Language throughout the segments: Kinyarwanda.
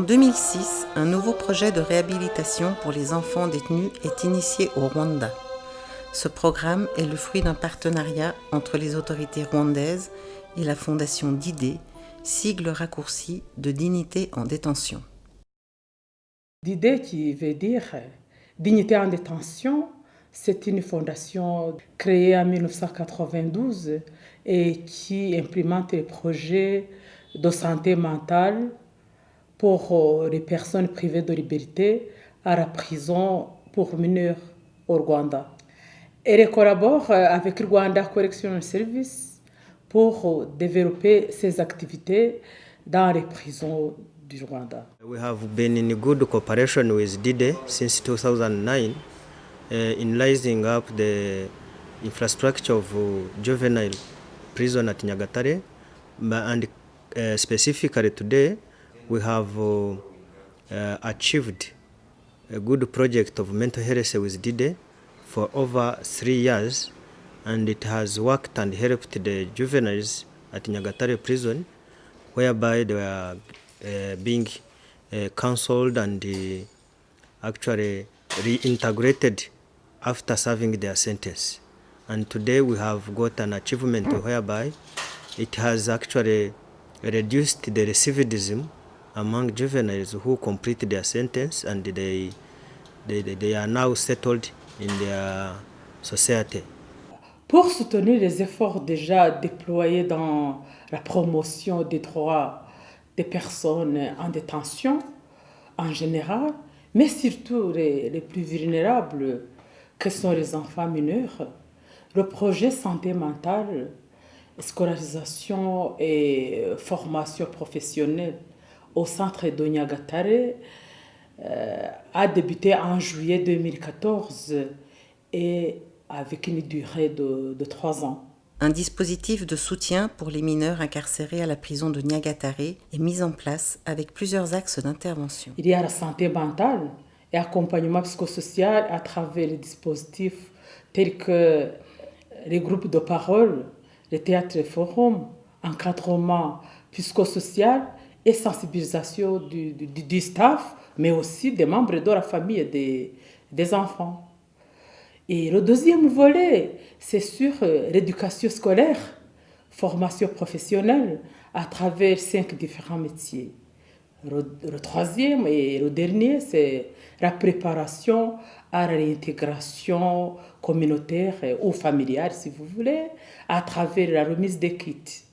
2006, un nouveau projet de réhabilitation pour les enfants détenus est initié au Rwanda. Ce programme est le fruit d'un partenariat entre les autorités rwandaises et la fondation DIDE, sigle raccourci de Dignité en détention. DIDE qui veut dire Dignité en détention, c'est une fondation créée en 1992 et qui implémente les projets de santé mentale pour les personnes privées de liberté à la prison pour mineurs au Rwanda. Elle collabore avec le Rwanda Correctional Service pour développer ses activités dans les prisons du Rwanda. We have been in good cooperation with DIDE since 2009 in raising up the infrastructure of juvenile prison at Nyagatare, and specifically today we have achieved a good project of mental health with DIDE for over 3 years, and it has worked and helped the juveniles at Nyagatare prison, whereby they are being counseled and actually reintegrated after serving their sentence. And today we have got an achievement whereby it has actually reduced the recidivism among juveniles who complete their sentence, and they are now settled in their society. Pour soutenir les efforts déjà déployés dans la promotion des droits des personnes en détention en général, mais surtout les plus vulnérables, que sont les enfants mineurs, le projet santé mentale, scolarisation et formation professionnelle au centre de Nyagatare a débuté en juillet 2014 et avec une durée de 3 ans. Un dispositif de soutien pour les mineurs incarcérés à la prison de Nyagatare est mis en place avec plusieurs axes d'intervention. Il y a la santé mentale et accompagnement psychosocial à travers les dispositifs tels que les groupes de parole, les théâtres et forums, encadrement psychosocial et sensibilisation du staff, mais aussi des membres de la famille et des enfants. Et le deuxième volet, c'est sur l'éducation scolaire, formation professionnelle à travers 5 différents métiers. Le troisième et le dernier, c'est la préparation à la réintégration communautaire ou familiale, si vous voulez, à travers la remise des kits.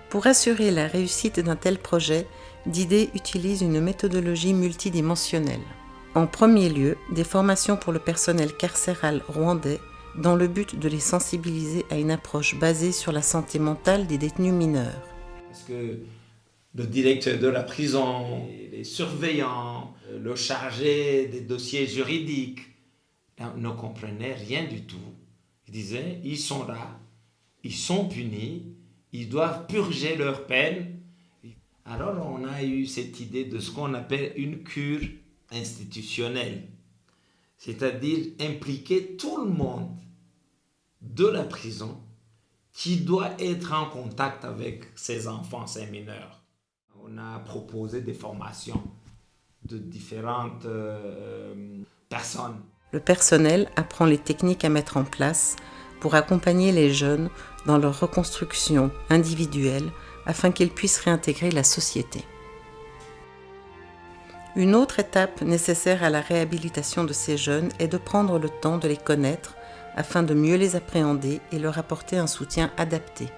Pour assurer la réussite d'un tel projet, DIDE utilise une méthodologie multidimensionnelle. En premier lieu, des formations pour le personnel carcéral rwandais dans le but de les sensibiliser à une approche basée sur la santé mentale des détenus mineurs. Parce que le directeur de la prison, les surveillants, le chargé des dossiers juridiques ne comprenaient rien du tout. Ils disaient, ils sont là, ils sont punis, ils doivent purger leur peine. Alors on a eu cette idée de ce qu'on appelle une cure institutionnelle, c'est-à-dire impliquer tout le monde de la prison qui doit être en contact avec ces enfants, ces mineurs. On a proposé des formations de différentes personnes. Le personnel apprend les techniques à mettre en place pour accompagner les jeunes dans leur reconstruction individuelle afin qu'ils puissent réintégrer la société. Une autre étape nécessaire à la réhabilitation de ces jeunes est de prendre le temps de les connaître afin de mieux les appréhender et leur apporter un soutien adapté.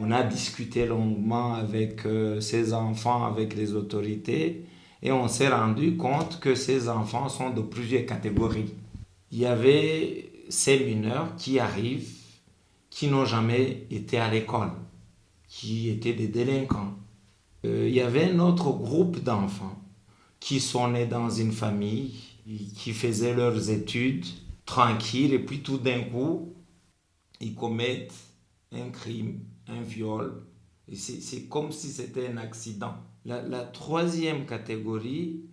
On a discuté longuement avec ces enfants, avec les autorités, et on s'est rendu compte que ces enfants sont de plusieurs catégories. Il y avait ces mineurs qui arrivent, qui n'ont jamais été à l'école, qui étaient des délinquants. Il y avait un autre groupe d'enfants qui sont nés dans une famille, qui faisaient leurs études tranquilles, et puis tout d'un coup, ils commettent un crime, un viol. Et c'est comme si c'était un accident. La troisième catégorie,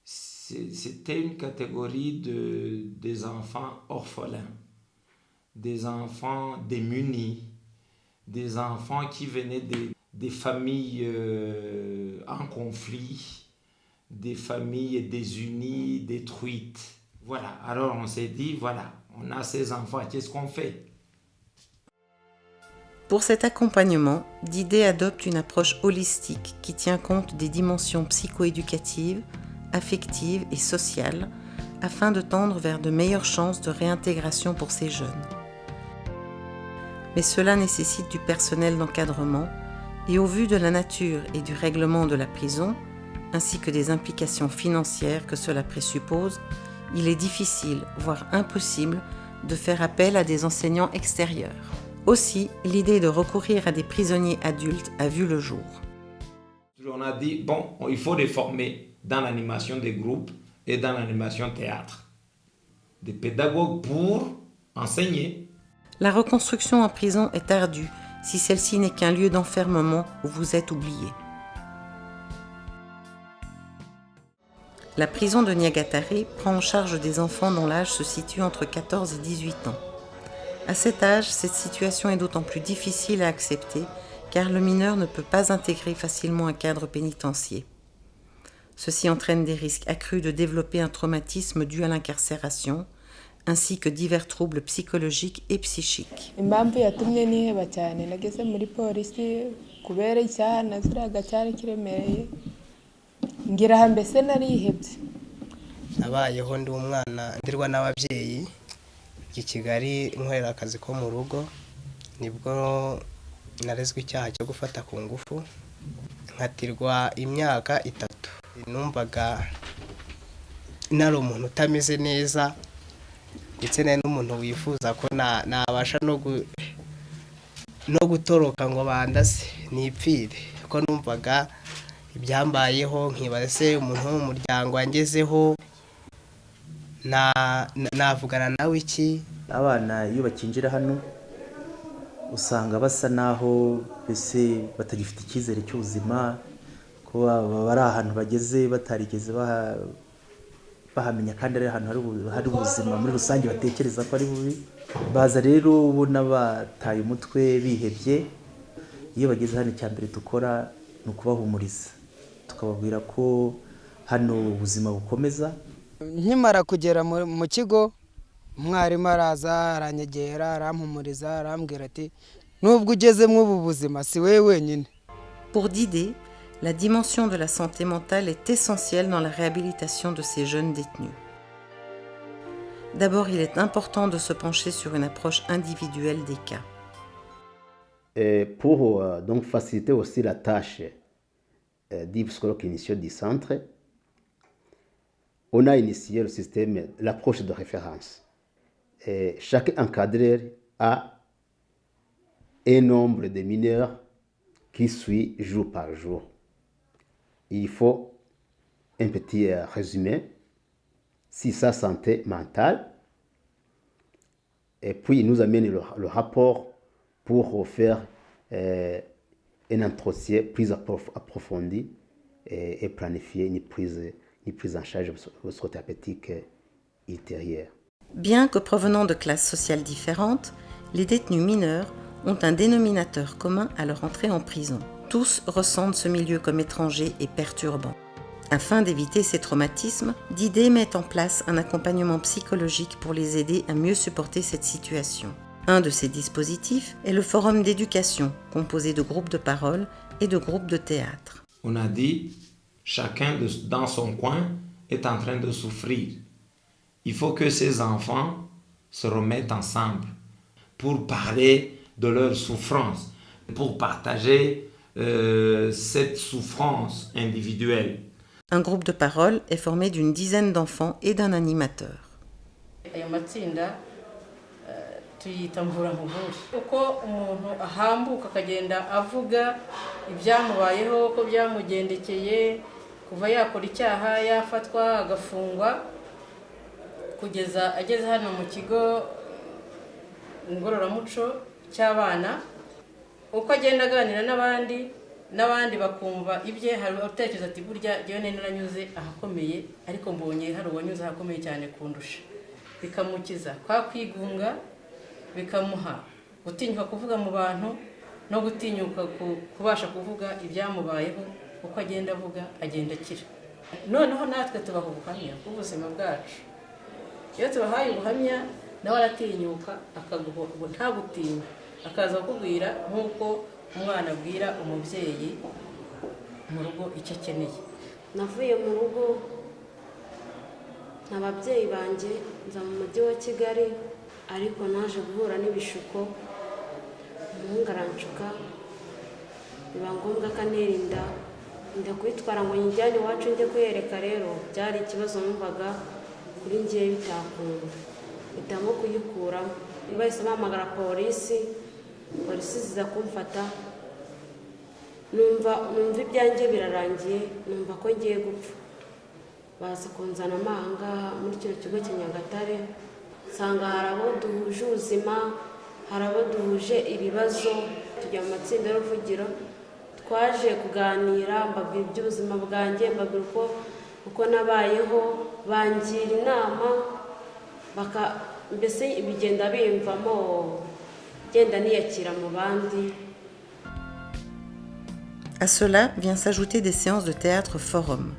c'était une catégorie des enfants orphelins, des enfants démunis, des enfants qui venaient des familles en conflit, des familles désunies, détruites. Voilà, alors on s'est dit, voilà, on a ces enfants, qu'est-ce qu'on fait? Pour cet accompagnement, Didé adopte une approche holistique qui tient compte des dimensions psycho-éducatives, affectives et sociales afin de tendre vers de meilleures chances de réintégration pour ces jeunes. Mais cela nécessite du personnel d'encadrement et au vu de la nature et du règlement de la prison, ainsi que des implications financières que cela présuppose, il est difficile, voire impossible, de faire appel à des enseignants extérieurs. Aussi, l'idée de recourir à des prisonniers adultes a vu le jour. On a dit, bon, il faut les former dans l'animation des groupes et dans l'animation théâtre. Des pédagogues pour enseigner. La reconstruction en prison est ardue si celle-ci n'est qu'un lieu d'enfermement où vous êtes oublié. La prison de Niagatare prend en charge des enfants dont l'âge se situe entre 14 et 18 ans. À cet âge, cette situation est d'autant plus difficile à accepter car le mineur ne peut pas intégrer facilement un cadre pénitentiaire. Ceci entraîne des risques accrus de développer un traumatisme dû à l'incarcération, ainsi que divers troubles psychologiques et psychiques. Impamvu yatumye niheba cyane nageze muri polisi kubera icyaha naziraga cyari kiremereye ngira mbese narihebye. Nabayeho ndi umwana ndirwa n'ababyeyi i Kigali nkorera akazi ko mu rugo, nibwo narezwe icyaha cyo gufata ku ngufu nkatirwa imyaka 3. Numvaga nari umuntu utameze neza ndetse nari n'umuntu wifuza ko nabasha no gutoroka ngo bandase nipfire, ko numvaga ibyambayeho nkibaza se umuntu wo mu muryango wangezeho navugana nawe iki. Abana iyo bakinjira hano usanga basa naho bese batagifite icyizere cy'ubuzima, ko bari ahantu bageze batarigeze bahamenya kandi ari ahantu hari ubuzima muri rusange batekereza ko ari bubi. Baza rero ubona bataye umutwe bihebye. Iyo bageze hano icyambere dukora ni ukubahumuriza, tukababwira ko hano ubuzima bukomeza. Nkimara kugera mu kigo, umwarimu araza aranyegera arampumuriza arambwira ati nubwo ugeze mu ubu buzima si wewe wenyine. Pour Didé, la dimension de la santé mentale est essentielle dans la réhabilitation de ces jeunes détenus. D'abord, il est important de se pencher sur une approche individuelle des cas. Et pour donc faciliter aussi la tâche du psychologue clinicien du centre, on a initié le système, l'approche de référence. Et chaque encadreur a un nombre de mineurs qui suit jour par jour. Il faut un petit résumé sur sa santé mentale. Et puis il nous amène le rapport pour faire un entretien plus approfondi et planifier une prise en charge psychothérapeutique ultérieure. Bien que provenant de classes sociales différentes, les détenus mineurs ont un dénominateur commun à leur entrée en prison. Tous ressentent ce milieu comme étranger et perturbant. Afin d'éviter ces traumatismes, Didé met en place un accompagnement psychologique pour les aider à mieux supporter cette situation. Un de ces dispositifs est le forum d'éducation, composé de groupes de parole et de groupes de théâtre. On a dit, chacun dans son coin est en train de souffrir. Il faut que ces enfants se remettent ensemble pour parler de leur souffrance, pour partager cette souffrance individuelle. Un groupe de parole est formé d'une dizaine d'enfants et d'un animateur. tuyita mvuramuburi uko umuntu ahambuka akagenda avuga ibyamubayeho ko byamugendekeye kuva yakora icyaha yafatwa agafungwa kugeza ageze hano mu kigo ngororamuco cy'abana uko agenda aganira n'abandi bakumva ibye hari utekereza ati burya jewe naranyuze ahakomeye ariko mbonye hari uwanyuze ahakomeye cyane kundusha bikamukiza kwa kwigunga bikamuha gutinyuka kuvuga mu bantu no gutinyuka kubasha kuvuga ibyamubayeho uko agenda avuga agenda akira. Noneho natwe tubaha ubuhamya bw'ubuzima bwacu. Iyo tubahaye ubuhamya nawe aratinyuka akaguha nta gutinya, akaza kukubwira nk'uko umwana abwira umubyeyi mu rugo icyo akeneye. Navuye mu rugo n'ababyeyi banjye nza mu mujyi wa Kigali, ariko naje guhura n'ibishuko, umuhungu aranshuka biba ngombwa akantera inda kwitwara ngo njyane iwacu njye kuyereka. Rero byari ikibazo numvaga kuri njye bitakunda, mpitamo kuyikuramo. Bahise bahamagara polisi ziza kumfata, numva ibyanjye birarangiye, numva ko ngiye gupfa. Baza kunzana amahanga muri kino kigo cya Nyagatare, nsanga hari abo duhuje ubuzima, hari abo duhuje ibibazo, tujya mu matsinda y'uruvugiro, twaje kuganira, mbabwira iby'ubuzima bwanjye, mbabwira uko nabayeho, bangira inama, mbese bigenda bimvamo, genda niyakira mu bandi. À cela vient s'ajouter des séances de théâtre forum.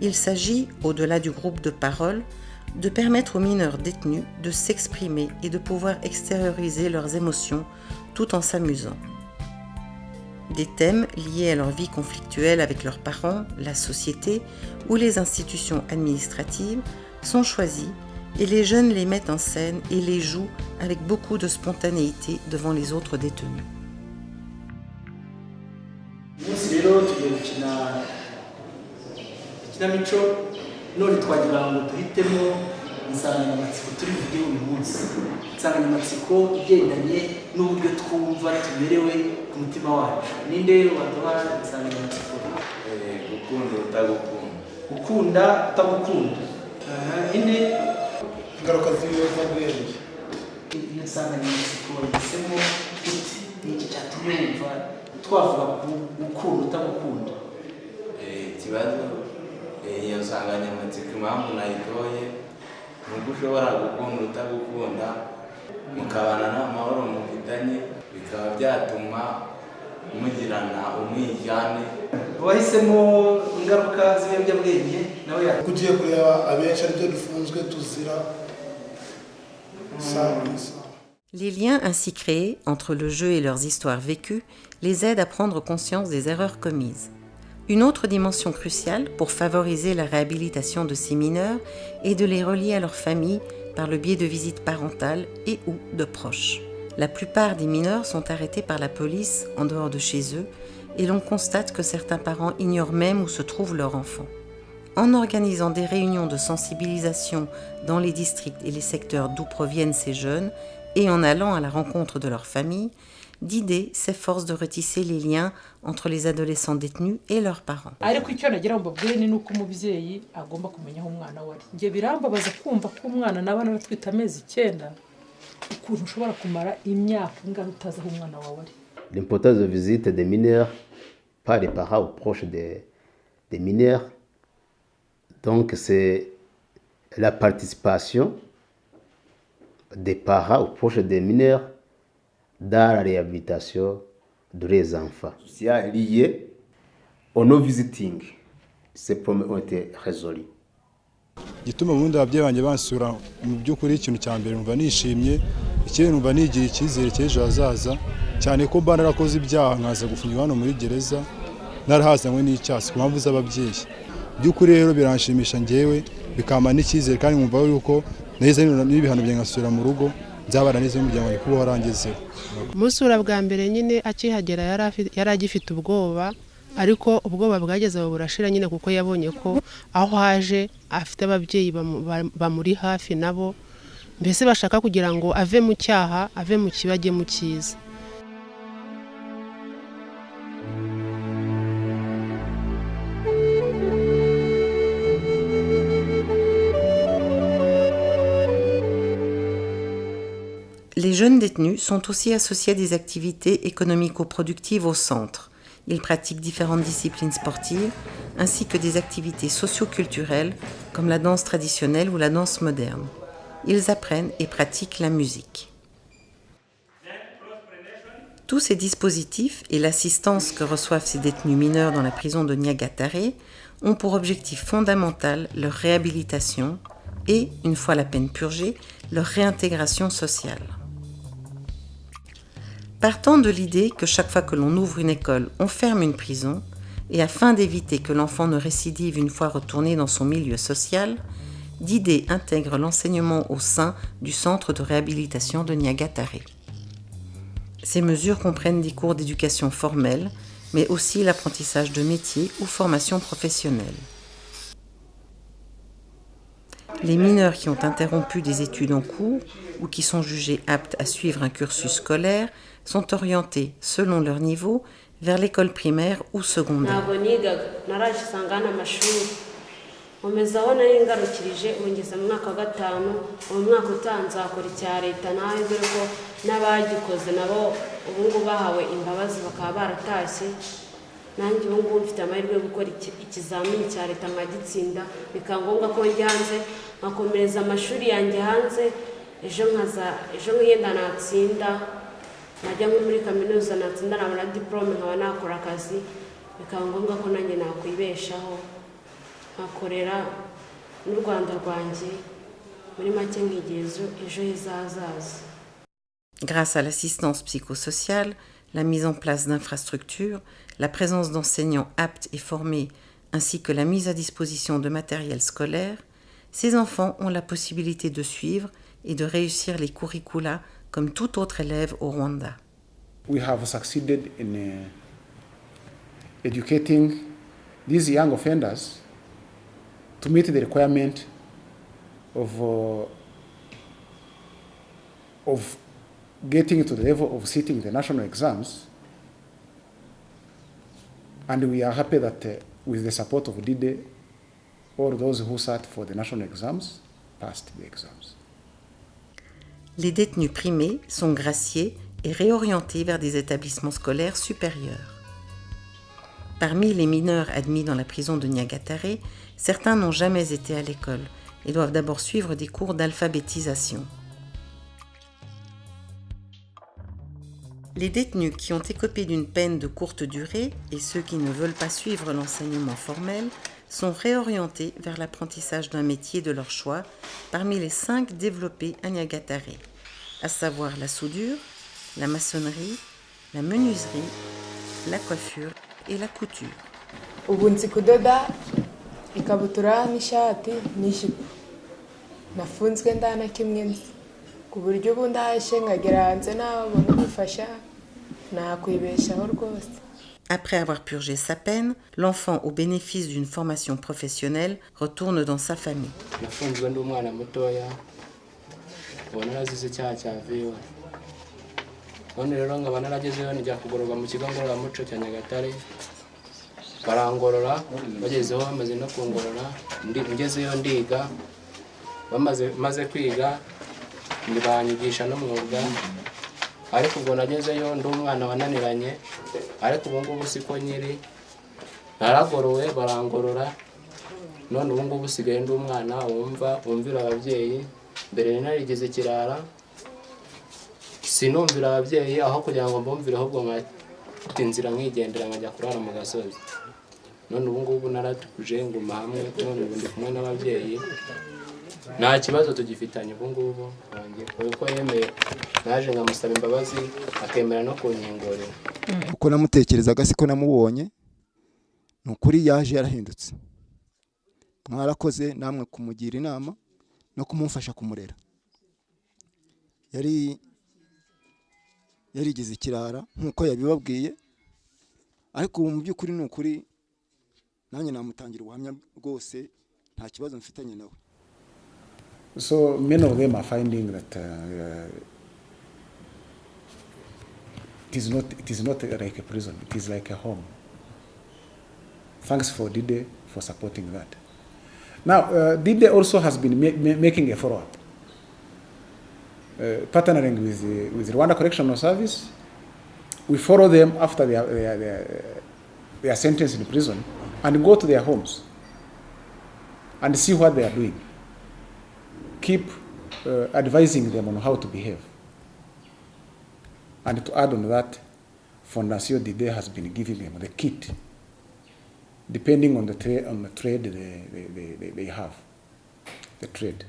Il s'agit, au-delà du groupe de parole, de permettre aux mineurs détenus de s'exprimer et de pouvoir extérioriser leurs émotions tout en s'amusant. Des thèmes liés à leur vie conflictuelle avec leurs parents, la société ou les institutions administratives sont choisis et les jeunes les mettent en scène et les jouent avec beaucoup de spontanéité devant les autres détenus. Ikinamico none twagira ngo duhitemo insanganyamatsiko turi buvuge uyu munsi. Insanganyamatsiko igendanye n'uburyo twumva tumerewe ku mutima wacu. Ninde waduha insanganyamatsiko? Gukunda utagukunda. Gukunda utagukunda. Ninde? Ingaruka z'ibiyobyabwenge. Iyo nsanganyamatsiko yahisemo iki cyatumye wumva twavuga gukunda utagukunda? Ikibazo iyo nsanganyamatsiko impamvu nayitoye ni uko ushobora gukunda utagukunda, mukabana n'amahoro mufitanye, bikaba byatuma mugirana umwijyane. Wahisemo ingaruka z'ibiyobyabwenge nawe ugiye kureba abenshi aribyo dufunzwe tuzira. Les liens ainsi créés entre le jeu et leurs histoires vécues les aident à prendre conscience des erreurs commises. Une autre dimension cruciale pour favoriser la réhabilitation de ces mineurs est de les relier à leur famille par le biais de visites parentales et ou de proches. La plupart des mineurs sont arrêtés par la police en dehors de chez eux et l'on constate que certains parents ignorent même où se trouve leur enfant. En organisant des réunions de sensibilisation dans les districts et les secteurs d'où proviennent ces jeunes et en allant à la rencontre de leur famille, Didé s'efforce de retisser les liens entre les adolescents détenus et leurs parents. Ariko icyo nagira ngo mbabwire ni uko umubyeyi agomba kumenya aho umwana we ari. Nge birambabaza kumva ko umwana n'abana batwita amezi 9 ukuntu ushobora kumara imyaka ingana utazi aho umwana wawe ari. L'importance de visite des mineurs par les parents ou proches des mineurs. Donc c'est la participation des parents ou proches des mineurs dans la réhabilitation des enfants. Lié au no-visiting, ces problèmes ont été résolus. Gituma ubundi ababyeyi banjye bansura mu by'ukuri ikintu cya mbere numva nishimye, ikindi numva nigira icyizere cy'ejo hazaza, cyane ko mba narakoze ibyaha nkaza gufungirwa hano muri gereza narahazanywe n'icyasi ku mpamvu z'ababyeyi. By'ukuri rero biranshimisha njyewe bikama n'icyizere kandi nkumva yuko neza n'ibihano byanjye ngasubira mu rugo nzabara neza n'umuryango kuba warangezeho. Musura bwa mbere nyine akihagera yari agifite ubwoba, ariko ubwoba bwageze burashira nyine kuko yabonye ko aho haje afite ababyeyi bamuri hafi nabo, mbese bashaka kugira ngo ave mu cyaha, ave mu kibage mu cyiza. Les jeunes détenus sont aussi associés à des activités économico-productives au centre. Ils pratiquent différentes disciplines sportives ainsi que des activités socio-culturelles comme la danse traditionnelle ou la danse moderne. Ils apprennent et pratiquent la musique. Tous ces dispositifs et l'assistance que reçoivent ces détenus mineurs dans la prison de Niagatare ont pour objectif fondamental leur réhabilitation et, une fois la peine purgée, leur réintégration sociale. Partant de l'idée que chaque fois que l'on ouvre une école, on ferme une prison, et afin d'éviter que l'enfant ne récidive une fois retourné dans son milieu social, Didé intègre l'enseignement au sein du centre de réhabilitation de Niagatare. Ces mesures comprennent des cours d'éducation formelle, mais aussi l'apprentissage de métiers ou formation professionnelle. Les mineurs qui ont interrompu des études en cours ou qui sont jugés aptes à suivre un cursus scolaire sont orientés, selon leur niveau, vers l'école primaire ou secondaire. nkomezaho nari ngarukirije ungeza mu mwaka wa gatanu uwo mwaka utanzakora icya leta nawe dore ko n'abagikoze nabo ubu ngubu bahawe imbabazi bakaba baratashye nanjye ubu ngubu mfite amahirwe yo gukora ikizamini cya leta nkagitsinda bikaba ngombwa ko njya hanze nkakomereza amashuri yanjye hanze ejo nkiyenda natsinda najya nko muri kaminuza natsinda nabona diplome nkaba nakora akazi bikaba ngombwa ko nanjye nakwibeshaho akorera n'u Rwanda rwanjye muri make nk'igezo ejo hazaza. Grâce à l'assistance psychosociale, la mise en place d'infrastructures, la présence d'enseignants aptes et formés, ainsi que la mise à disposition de matériel scolaire, ces enfants ont la possibilité de suivre et de réussir les curricula comme tout autre élève au Rwanda. We have succeeded in educating these young offenders to meet the requirement of getting to the level of sitting the national exams, and we are happy that with the support of DIDE, all those who sat for the national exams passed the exams. Les détenus primés sont graciés et réorientés vers des établissements scolaires supérieurs. Parmi les mineurs admis dans la prison de Niagatare, certains n'ont jamais été à l'école et doivent d'abord suivre des cours d'alphabétisation. Les détenus qui ont écopé d'une peine de courte durée et ceux qui ne veulent pas suivre l'enseignement formel sont réorientés vers l'apprentissage d'un métier de leur choix parmi les 5 développés à Niagatare, à savoir la soudure, la maçonnerie, la menuiserie, la coiffure et la couture. Ubu nzi kudoda ikabutura n'ishati n'ijipo nafunzwe ndana kimwe nzi ku buryo ubu ndahashye nkagera hanze nabona ubufasha nakwibeshaho rwose. Après avoir purgé sa peine, l'enfant, au bénéfice d'une formation professionnelle, retourne dans sa famille. Nafunzwe ndi umwana mutoya ubona narazize icyaha cya viyo none rero nkaba naragezeyo nijya kugororwa mu kigo ngororamuco cya Nyagatare barangorora bagezeho bamaze no kungorora ngezeyo ndiga maze kwiga ndibanyigisha n'umwuga ariko ubwo nagezeyo ndi umwana wananiranye ariko ubu ngubu siko nyiri naragorowe barangorora none ubu ngubu usigaye ndi umwana wumvira ababyeyi mbere narigeze kirara sinumvira ababyeyi aho kugira ngo mbumvire ahubwo nkafite inzira nkigendera nkajya kurara mu gasozi none ubu ngubu naratuje nguma hamwe none ubu ndi kumwe n'ababyeyi nta kibazo tugifitanye ubu ngubu kuko yemeye naje nkamusaba imbabazi akemera no kunyingorera uko namutekerezaga siko namubonye ni ukuri yaje yarahindutse mwarakoze namwe kumugira inama no kumufasha kumurera yarigeze ikirara nk'uko yabibabwiye ariko ubu mu by'ukuri ni ukuri nanjye namutangira ubuhamya rwose nta kibazo mfitanye nawe. So many of them are finding that it is not like a prison, it is like a home. Thanks for DIDE for supporting that. Now, DIDE also has been making a follow-up, partnering with the Rwanda Correctional Service. We follow them after their sentence in prison and go to their homes and see what they are doing. Keep advising them on how to behave. And to add on that, Fondation Dide has been giving them the kit, depending on the trade they have, the trade.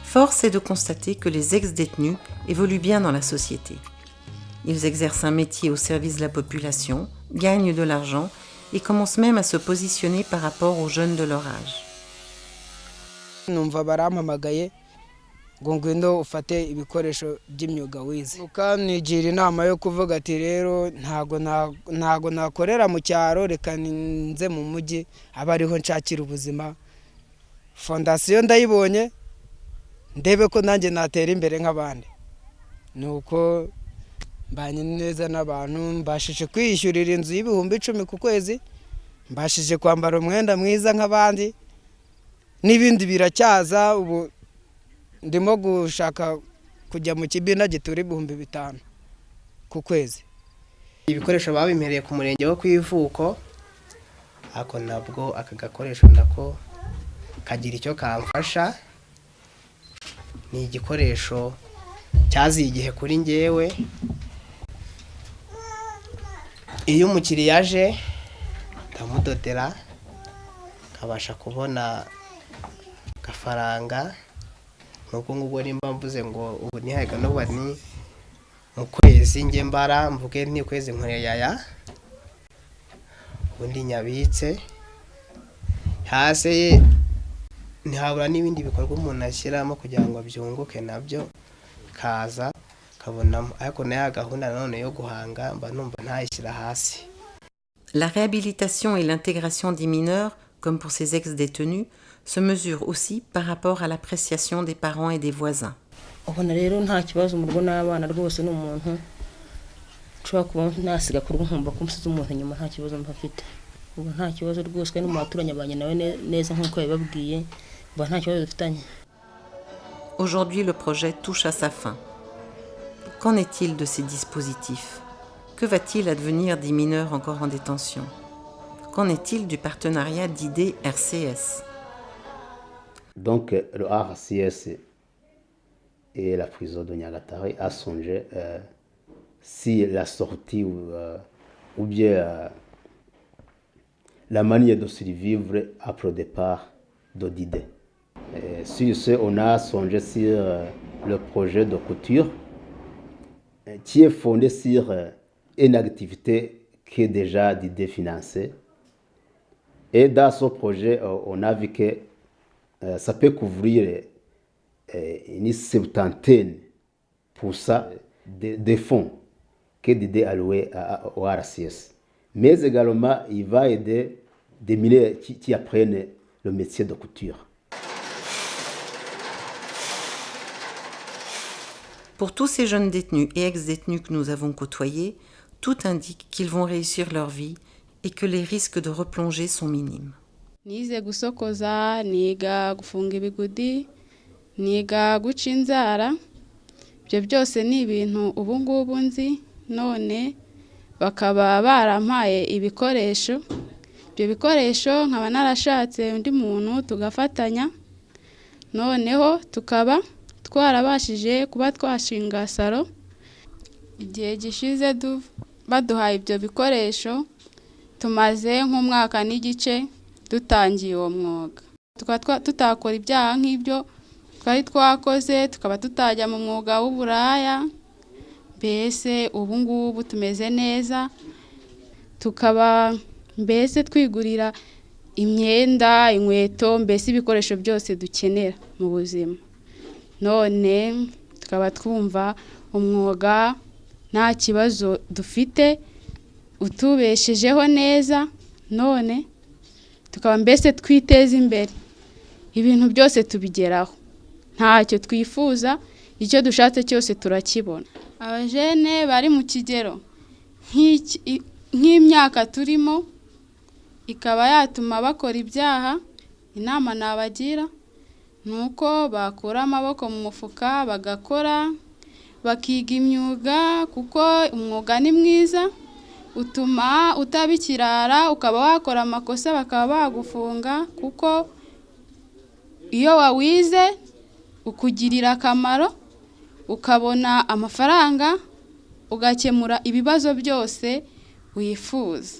Force est de constater que les ex-détenus évoluent bien dans la société. Ils exercent un métier au service de la population, gagnent de l'argent et commencent même à se positionner par rapport aux jeunes de leur âge. Numva barampamagaye ngo ngwino ufate ibikoresho by'imyuga wize. Ukanigira inama yo kuvuga ati rero ntago nakorera mu cyaro, reka nze mu mujyi aba ariho nshakira ubuzima. Fondation ndayibonye ndebe ko nanjye natera imbere nk'abandi. Nuko mbanye neza n'abantu, mbashije kwiyishyurira inzu y'ibihumbi 10 ku kwezi, mbashije kwambara umwenda mwiza nk'abandi, n'ibindi biracyaza. Ubu ndimo gushaka kujya mu kibina gitura 5,000 ku kwezi. Ibikoresho babimereye ku murenge wo kwivuko, ako nabwo aka gakoresho nako kagira icyo kamfasha. Ni igikoresho cyaziye igihe kuri njyewe. Iyo umukiriya aje ndamudodera, kabasha kubona gafaranga. Nuko ngubwo nimba mvuze ngo ubu nihaga no bani mu kwezi nge mbara mvuge ni kwezi nkore yaya undi nyabitse hase ntihabura n'ibindi bikorwa umuntu ashyiramo kugira ngo byunguke nabyo kaza kabonamo. Ariko nayo gahunda none yo guhanga mba numva ntayishyira hasi. La réhabilitation et l'intégration des mineurs, comme pour ces ex-détenus, se mesurent aussi par rapport à l'appréciation des parents et des voisins. Ubona rero nta kibazo mu rugo n'abana rwose n'umuntu nshobora kuba nasiga ku rugo nkumva ko umusize umuntu nyuma nta kibazo mfite. Ubu nta kibazo rwose kandi n'umuturanye banye nawe neza nk'uko yababwiye, ubu nta kibazo dufitanye. Aujourd'hui, le projet touche à sa fin. Qu'en est-il de ces dispositifs? Que va-t-il advenir des mineurs encore en détention? Qu'en est-il du partenariat d'IDE-RCS? Donc, le RCS et la prison de Nyagatare a songé si la sortie ou bien la manière de survivre après le départ de d'IDE. Sur ce, on a songé sur le projet de couture qui est fondé sur une activité qui est déjà d'IDE financée. Et dans ce projet, on a vu que ça peut couvrir une 70% des fonds que d'IDE alloués au RCS. Mais également, il va aider des mineurs qui apprennent le métier de couture. Pour tous ces jeunes détenus et ex-détenus que nous avons côtoyés, tout indique qu'ils vont réussir leur vie et que les risques de replonger sont minimes. Nize gusokoza, niga gufunga ibigudi, niga guca inzara. Ibyo byose ni ibintu ubu ngubu nzi, none bakaba barampaye ibikoresho. Ibyo bikoresho nkaba narashatse undi muntu tugafatanya, noneho tukaba twarabashije kuba twashinga salo. Igihe gishize baduhaye ibyo bikoresho, tumaze nk'umwaka n'igice dutangiye uwo mwuga. Tukaba tutakora ibyaha nk'ibyo twari twakoze, tukaba tutajya mu mwuga w'uburaya. Mbese ubu ngubu tumeze neza, tukaba mbese twigurira imyenda, inkweto, mbese ibikoresho byose dukenera mu buzima. None tukaba twumva umwuga nta kibazo dufite, utubeshejeho neza, none tukaba mbese twiteza imbere. Ibintu byose tubigeraho, ntacyo twifuza, icyo dushatse cyose turakibona. Abajene bari mu kigero nk'imyaka turimo ikaba yatuma bakora ibyaha, inama nabagira nuko bakura amaboko mu mufuka bagakora, bakiga imyuga, kuko umwuga ni mwiza, utuma utabikirara, ukaba wakora amakosa bakaba bagufunga, kuko iyo wawize ukugirira akamaro ukabona amafaranga ugakemura ibibazo byose wifuza.